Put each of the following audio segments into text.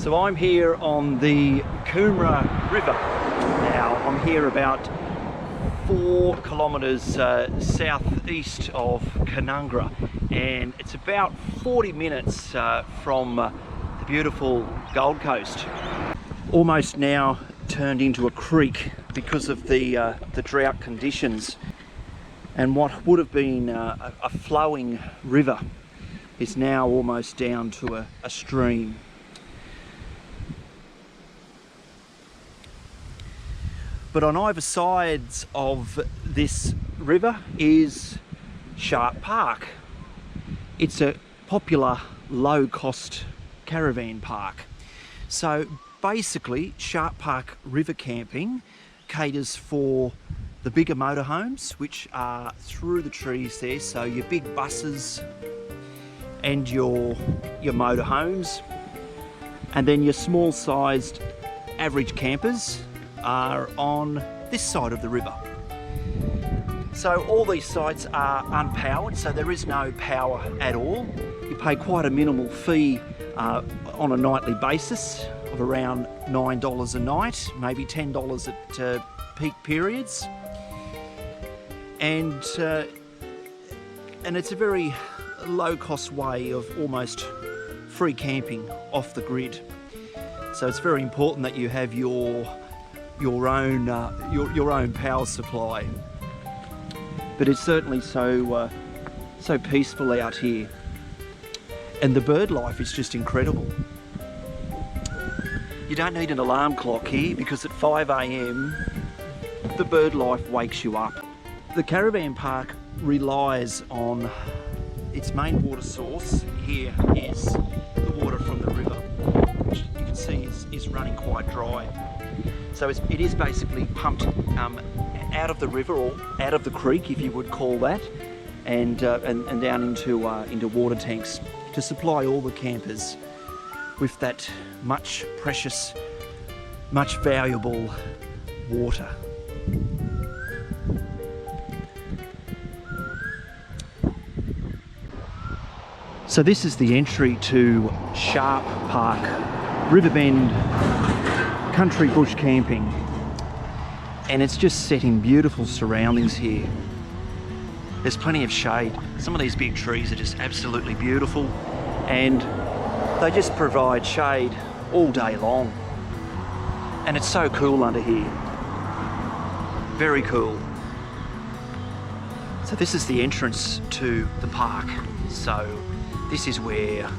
So I'm here on the Coomera River. Now I'm here about 4 kilometres southeast of Canungra, and it's about 40 minutes from the beautiful Gold Coast. Almost now turned into a creek because of the drought conditions, and what would have been a flowing river is now almost down to a stream. But on either sides of this river is Shark Park. It's a popular low-cost caravan park. So basically, Shark Park river camping caters for the bigger motorhomes, which are through the trees there. So your big buses and your motorhomes, and then your small-sized average campers are on this side of the river. So all these sites are unpowered, so there is no power at all. You pay quite a minimal fee on a nightly basis of around $9 a night, maybe $10 at peak periods. And it's a very low-cost way of almost free camping off the grid. So it's very important that you have your own power supply. But it's certainly so peaceful out here, and the bird life is just incredible. You don't need an alarm clock here because at 5 AM the bird life wakes you up. The caravan park relies on its main water source. Here is the water from the river, which you can see is running quite dry. So it is basically pumped out of the river, or out of the creek, if you would call that, and down into water tanks to supply all the campers with that much precious, much valuable water. So this is the entry to Shark Park, Riverbend Country Bush Camping, and it's just set in beautiful surroundings here. There's plenty of shade. Some of these big trees are just absolutely beautiful, and they just provide shade all day long. And it's so cool under here. Very cool. So this is the entrance to the park. So this is where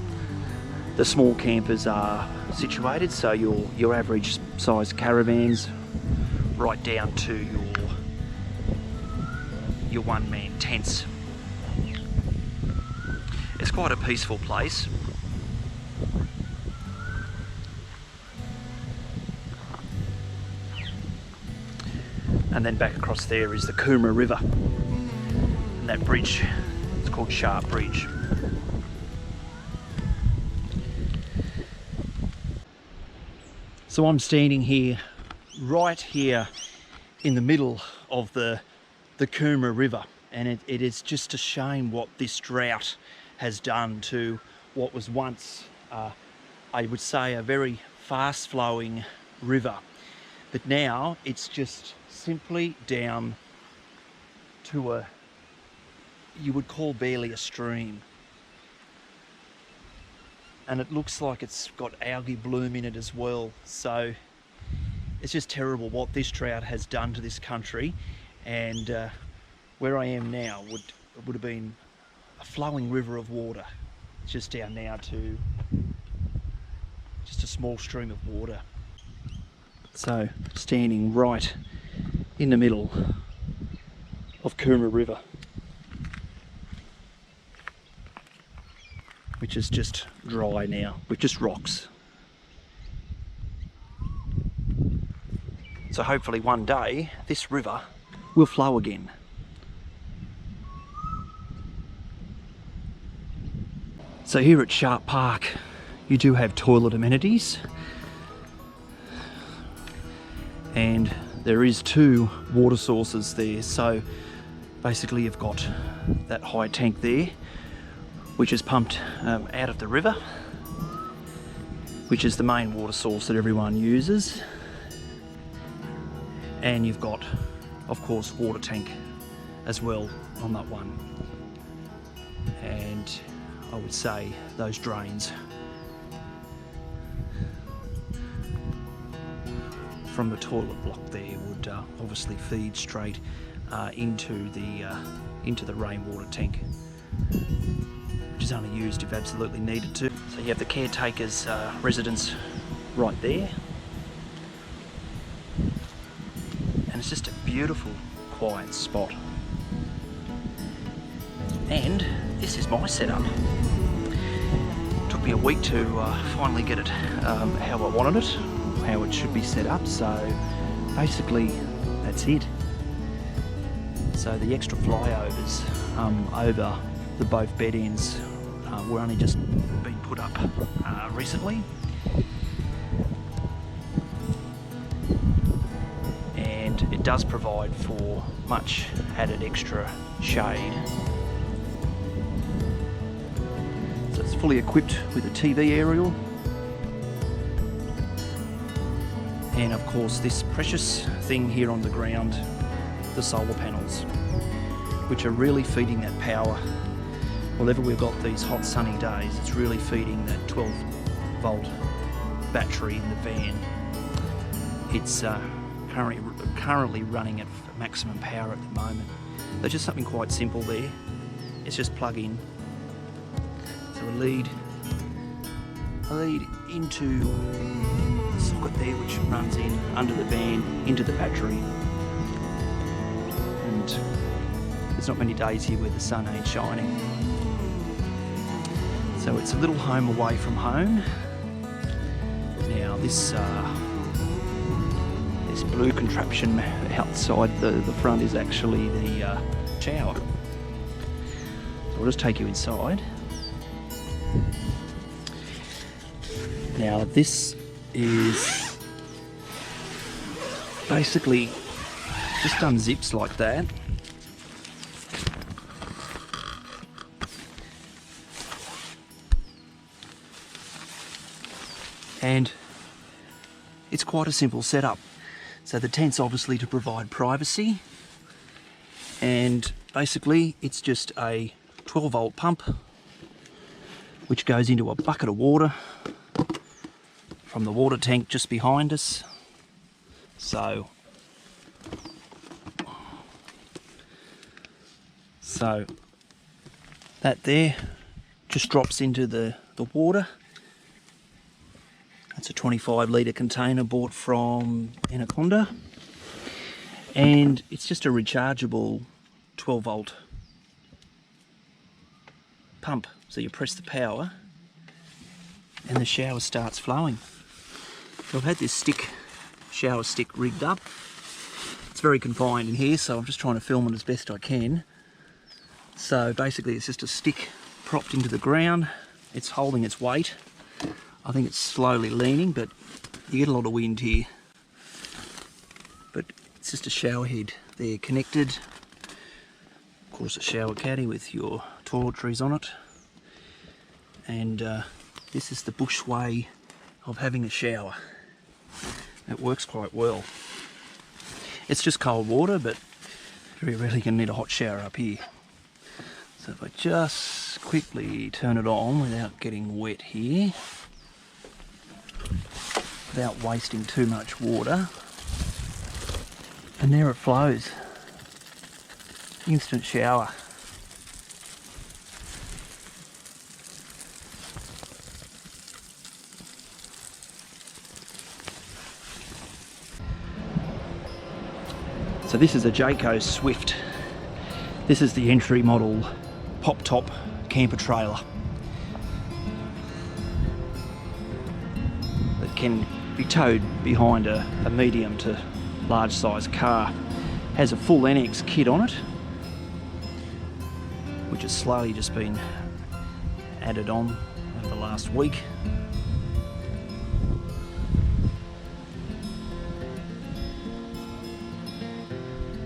the small campers are situated, so your average size caravans, right down to your one-man tents. It's quite a peaceful place. And then back across there is the Coomera River, and that bridge, it's called Shark Bridge. So I'm standing here, right here in the middle of the Coomera River, and it is just a shame what this drought has done to what was once, I would say, a very fast-flowing river. But now it's just simply down to you would call barely a stream. And it looks like it's got algae bloom in it as well. So it's just terrible what this drought has done to this country. And where I am now would have been a flowing river of water. It's just down now to just a small stream of water. So standing right in the middle of Coomera River, which is just dry now with just rocks. So hopefully one day this river will flow again. So here at Shark Park you do have toilet amenities, and there is 2 water sources there. So basically you've got that high tank there, which is pumped out of the river, which is the main water source that everyone uses. And you've got, of course, water tank as well on that one. And I would say those drains from the toilet block there would obviously feed straight into the rainwater tank, which is only used if absolutely needed to. So you have the caretaker's residence right there, and it's just a beautiful, quiet spot. And this is my setup. Took me a week to finally get it how I wanted it, how it should be set up. So basically that's it. So the extra flyovers over the both bed ends were only just been put up recently, and it does provide for much added extra shade. So it's fully equipped with a TV aerial, and of course this precious thing here on the ground, the solar panels, which are really feeding that power. Whenever we've got these hot sunny days, it's really feeding that 12-volt battery in the van. It's currently running at maximum power at the moment. There's just something quite simple there. It's just plug in. So a lead into the socket there, which runs in under the van into the battery. And there's not many days here where the sun ain't shining. So it's a little home away from home. Now this blue contraption outside the front is actually the shower. So I'll just take you inside. Now this is basically just unzips like that. And it's quite a simple setup. So the tent's obviously to provide privacy, and basically it's just a 12-volt pump which goes into a bucket of water from the water tank just behind us. So that there just drops into the water. It's a 25 litre container bought from Anaconda, and it's just a rechargeable 12-volt pump. So you press the power and the shower starts flowing. So I've had this shower stick rigged up. It's very confined in here, so I'm just trying to film it as best I can. So basically it's just a stick propped into the ground. It's holding its weight. I think it's slowly leaning, but you get a lot of wind here. But it's just a shower head there connected. Of course a shower caddy with your toiletries on it. And this is the bush way of having a shower. It works quite well. It's just cold water, but you're really going to need a hot shower up here. So if I just quickly turn it on without getting wet here, without wasting too much water, and there it flows. Instant shower. So this is a Jayco Swift. This is the entry model pop-top camper trailer that can be towed behind a medium to large size car. Has a full NX kit on it, which has slowly just been added on over the last week.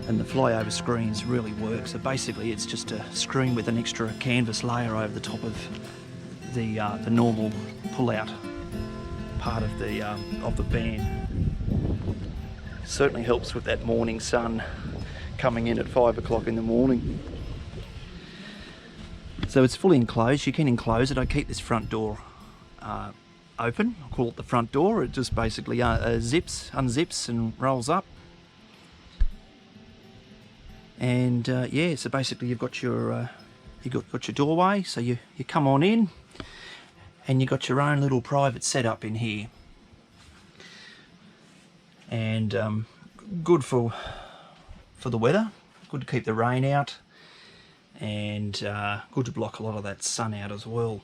And the flyover screens really work. So basically it's just a screen with an extra canvas layer over the top of the normal pull-out part of the fan. Certainly helps with that morning sun coming in at 5 o'clock in the morning. So it's fully enclosed. You can enclose it. I keep this front door open. I call it the front door. It just basically unzips and rolls up. And yeah, so basically you've got your doorway. So you come on in, and you've got your own little private setup in here. And good for the weather. Good to keep the rain out, and good to block a lot of that sun out as well.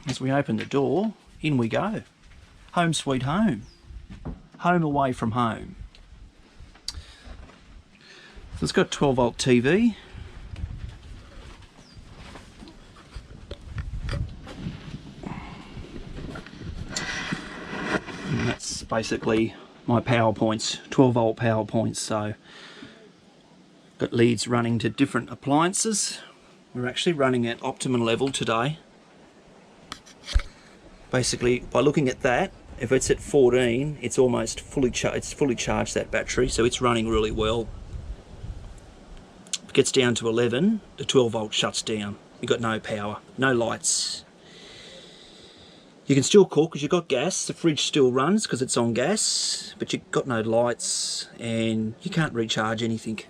As we open the door, in we go. Home sweet home. Home away from home. So it's got 12 volt TV. And that's basically my power points, 12 volt power points. So got leads running to different appliances. We're actually running at optimum level today. Basically, by looking at that, if it's at 14, it's almost fully charged, that battery, so it's running really well. If it gets down to 11, the 12 volt shuts down. You've got no power, no lights. You can still cook because you've got gas. The fridge still runs because it's on gas, but you've got no lights and you can't recharge anything.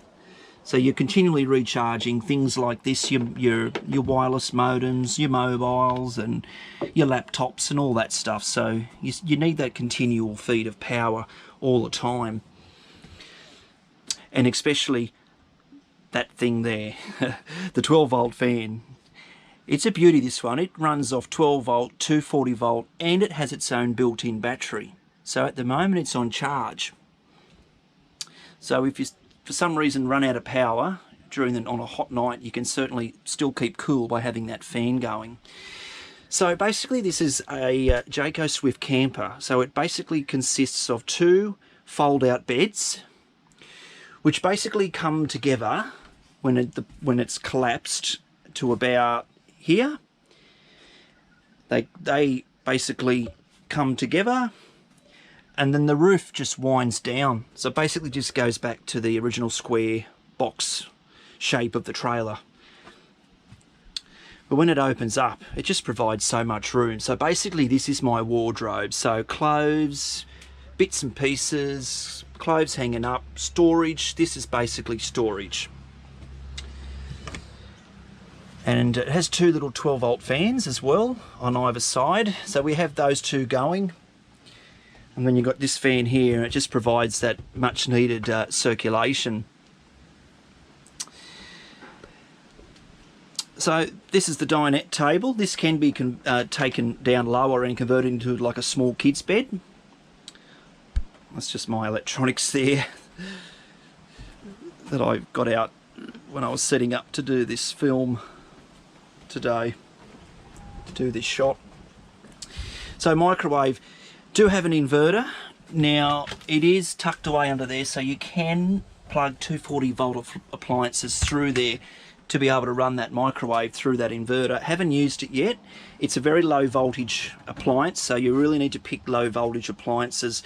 So you're continually recharging things like this, your wireless modems, your mobiles and your laptops and all that stuff. So you need that continual feed of power all the time. And especially that thing there, the 12 volt fan. It's a beauty, this one. It runs off 12 volt, 240 volt, and it has its own built-in battery. So at the moment it's on charge. So if you for some reason run out of power on a hot night, you can certainly still keep cool by having that fan going. So basically this is a Jayco Swift camper. So it basically consists of 2 fold-out beds, which basically come together when it's collapsed to about here. They basically come together, and then the roof just winds down. So it basically just goes back to the original square box shape of the trailer. But when it opens up, it just provides so much room. So basically this is my wardrobe. So clothes, bits and pieces, clothes hanging up, storage. This is basically storage. And it has 2 little 12 volt fans as well on either side. So we have those 2 going. And then you've got this fan here, and it just provides that much needed circulation. So this is the dinette table. This can be taken down lower and converted into like a small kids bed. That's just my electronics there that I got out when I was setting up to do this film today, to do this shot. So microwave. Do have an inverter. Now it is tucked away under there, so you can plug 240 volt appliances through there to be able to run that microwave through that inverter. Haven't used it yet. It's a very low voltage appliance, so you really need to pick low voltage appliances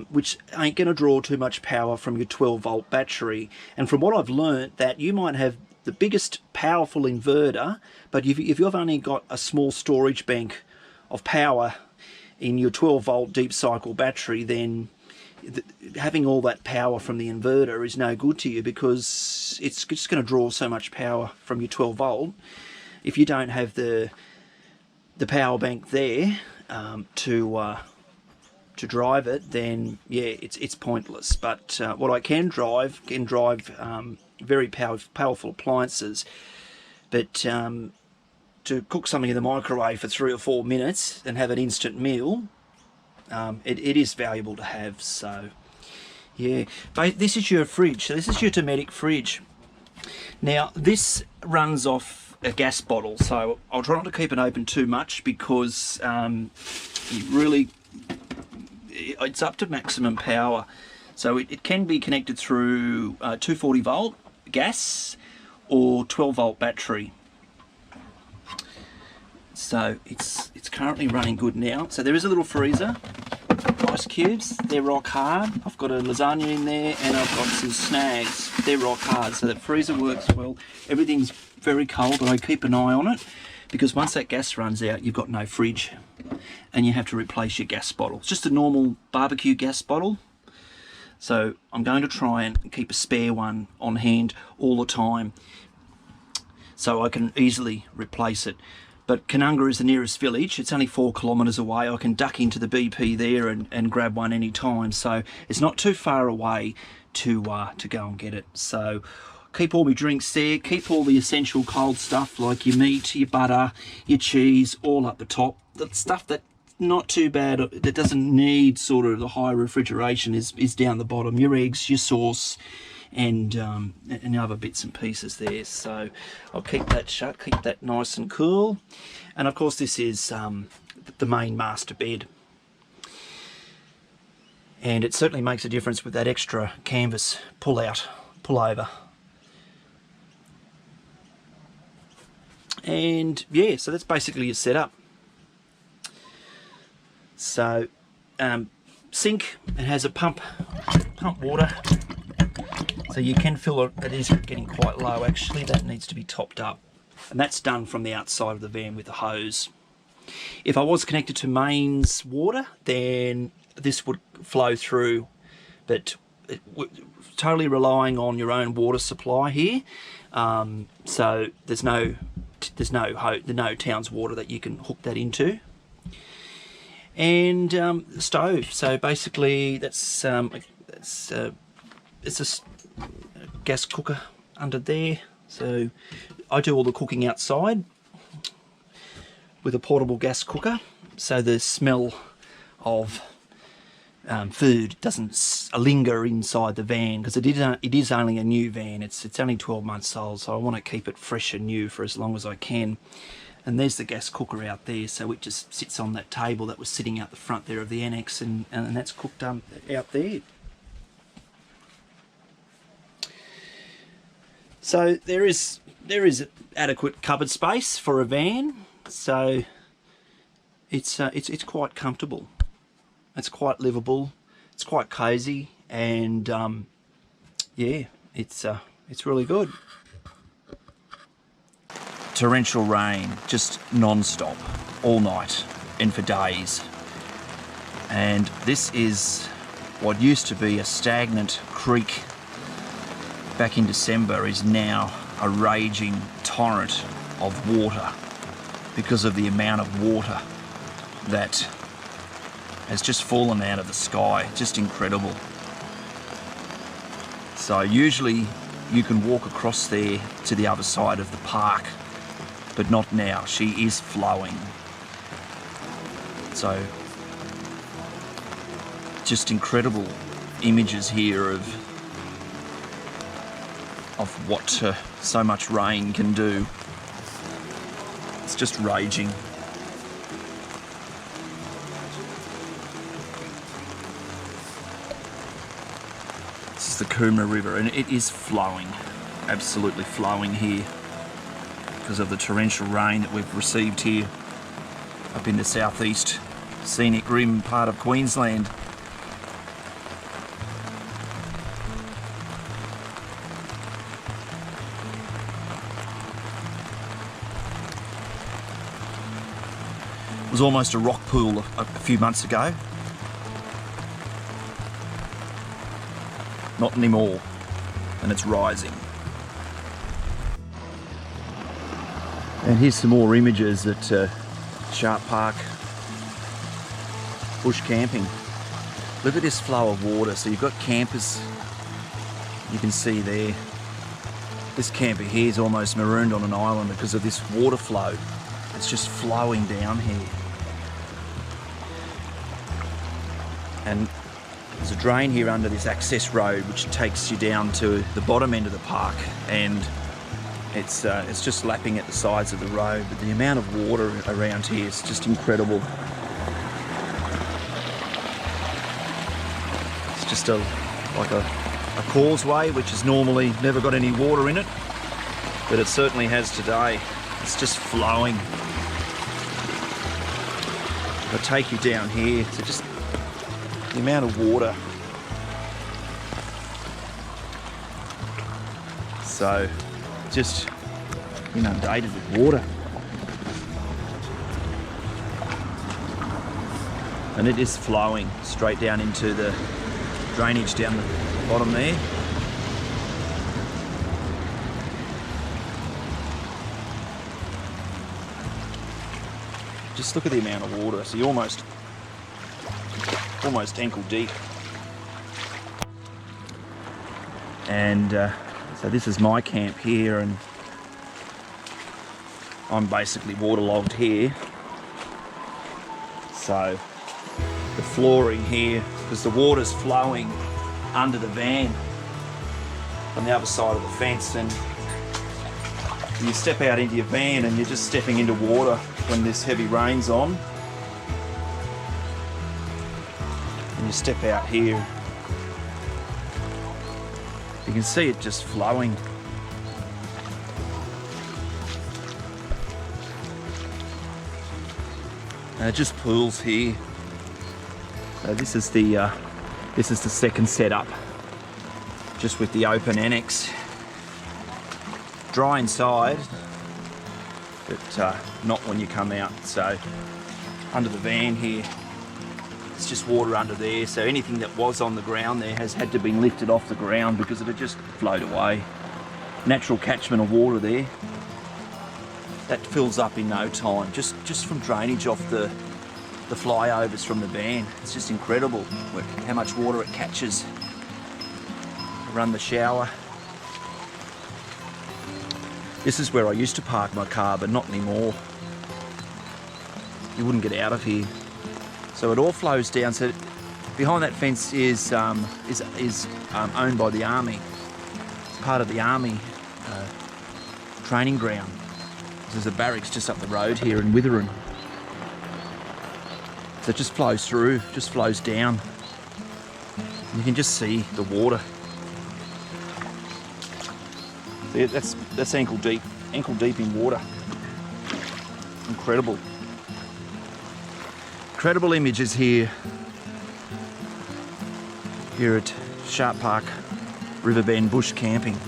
which ain't going to draw too much power from your 12 volt battery. And from what I've learnt, that you might have the biggest powerful inverter, but if you've only got a small storage bank of power in your 12 volt deep cycle battery, then having all that power from the inverter is no good to you, because it's just going to draw so much power from your 12 volt. If you don't have the power bank there to drive it, then yeah, it's pointless. But what I can drive very powerful appliances, but to cook something in the microwave for 3 or 4 minutes and have an instant meal, it is valuable to have. So yeah, but this is your fridge. So this is your Dometic fridge. Now this runs off a gas bottle, so I'll try not to keep it open too much, because it's up to maximum power. So it can be connected through 240 volt. gas or 12-volt battery. So it's currently running good now. So there is a little freezer, ice cubes, they're rock hard. I've got a lasagna in there and I've got some snags, they're rock hard. So that freezer works well. Everything's very cold, but I keep an eye on it because once that gas runs out, you've got no fridge and you have to replace your gas bottle. It's just a normal barbecue gas bottle. So I'm going to try and keep a spare one on hand all the time so I can easily replace it. But Canunga is the nearest village. It's only 4 kilometres away. I can duck into the BP there and grab one any time. So it's not too far away to go and get it. So keep all my drinks there. Keep all the essential cold stuff like your meat, your butter, your cheese, all up the top. The stuff that's not too bad, that doesn't need sort of the high refrigeration is down the bottom. Your eggs, your sauce, and other bits and pieces there. So I'll keep that shut, keep that nice and cool. And of course this is the main master bed, and it certainly makes a difference with that extra canvas pull over. And yeah, so that's basically your setup. So sink, it has a pump water. So you can fill it, it is getting quite low actually, that needs to be topped up. And that's done from the outside of the van with the hose. If I was connected to mains water, then this would flow through, but totally relying on your own water supply here. So there's no town's water that you can hook that into. And the stove, so basically it's a gas cooker under there. So I do all the cooking outside with a portable gas cooker, so the smell of food doesn't linger inside the van, because it is only a new van. It's only 12 months old, so I want to keep it fresh and new for as long as I can. And there's the gas cooker out there, so it just sits on that table that was sitting out the front there of the annex, and that's cooked out there. So there is adequate cupboard space for a van, so it's quite comfortable. It's quite livable. It's quite cosy, and yeah, it's really good. Torrential rain, just non-stop, all night and for days. And this is what used to be a stagnant creek back in December is now a raging torrent of water because of the amount of water that has just fallen out of the sky. Just incredible. So usually you can walk across there to the other side of the park, but not now. She is flowing. So just incredible images here of what so much rain can do. It's just raging. This is the Coomera River, and it is flowing, absolutely flowing here because of the torrential rain that we've received here up in the southeast scenic rim part of Queensland. It was almost a rock pool a few months ago. Not anymore, and it's rising. And here's some more images at Sharp Park bush camping. Look at this flow of water. So you've got campers, you can see there. This camper here is almost marooned on an island because of this water flow. It's just flowing down here. And there's a drain here under this access road which takes you down to the bottom end of the park, and it's just lapping at the sides of the road, but the amount of water around here is just incredible. It's just like a a causeway, which has normally never got any water in it, but it certainly has today. It's just flowing. I'll take you down here to just the amount of water. So just inundated with water. And it is flowing straight down into the drainage down the bottom there. Just look at the amount of water. So you're almost ankle deep. And so this is my camp here, and I'm basically waterlogged here. So the flooring here, because the water's flowing under the van on the other side of the fence, and you step out into your van and you're just stepping into water when this heavy rain's on. And you step out here, you can see it just flowing. And it just pools here. So this is the second setup, just with the open annex. Dry inside, but not when you come out. So under the van here, it's just water under there. So anything that was on the ground there has had to be lifted off the ground because it had just flowed away. Natural catchment of water there. That fills up in no time, just from drainage off the flyovers from the van. It's just incredible how much water it catches. Run the shower. This is where I used to park my car, but not anymore. You wouldn't get out of here. So it all flows down. So behind that fence is owned by the army. It's part of the army training ground. There's a barracks just up the road here in Witherin. So it just flows through, just flows down. You can just see the water. See, that's ankle deep in water. Incredible. Incredible images here at Sharp Park Riverbend bush camping.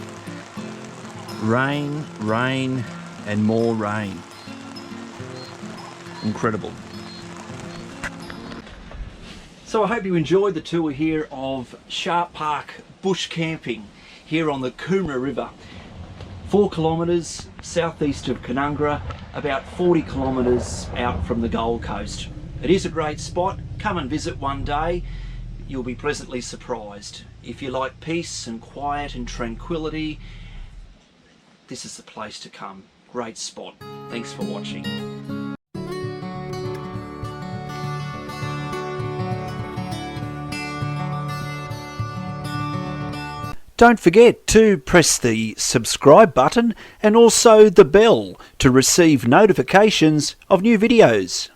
Rain, rain, and more rain. Incredible. So I hope you enjoyed the tour here of Sharp Park bush camping here on the Coomera River. 4 kilometres southeast of Canungra, about 40 kilometres out from the Gold Coast. It is a great spot. Come and visit one day. You'll be pleasantly surprised. If you like peace and quiet and tranquility, this is the place to come. Great spot. Thanks for watching. Don't forget to press the subscribe button and also the bell to receive notifications of new videos.